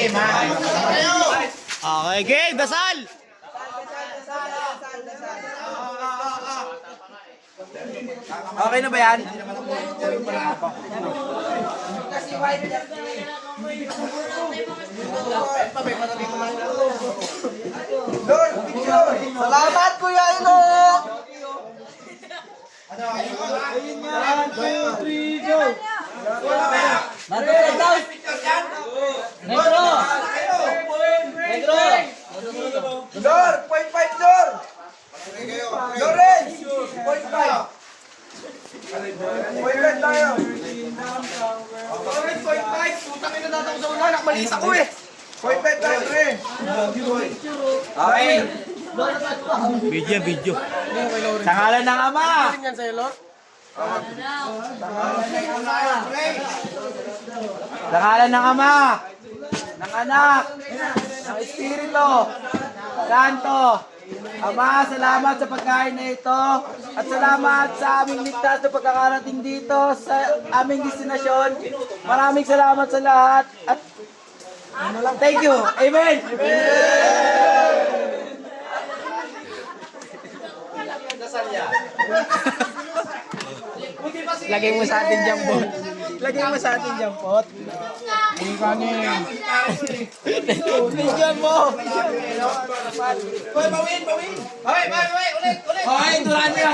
game, ha? Okay, game, dasal! Okay na ba yan? Salamat, Kuya Ilok! Lor, 0.5 Lor! Lorenz, 0.5. 0.5 tayo. Lorenz, 0.5. Putang ina natin sa ulan. Nakmalis ako eh. 0.5 tayo, pre. Okay. Video. Sa ngalan ng Ama. Sa ngalan ng Ama, ng Anak, ng Espiritu Santo. Ama, salamat sa pagkain na ito at salamat sa aming ligtas na pagkakarating dito sa aming destinasyon. Maraming salamat sa lahat at thank you. Amen. Lagay mo sa atin dyan, bot. Lagay mo sa atin dyan, bot. Bigyan mo. Hoy, bawin! Hoy, ulit! Hoy, duran nyo!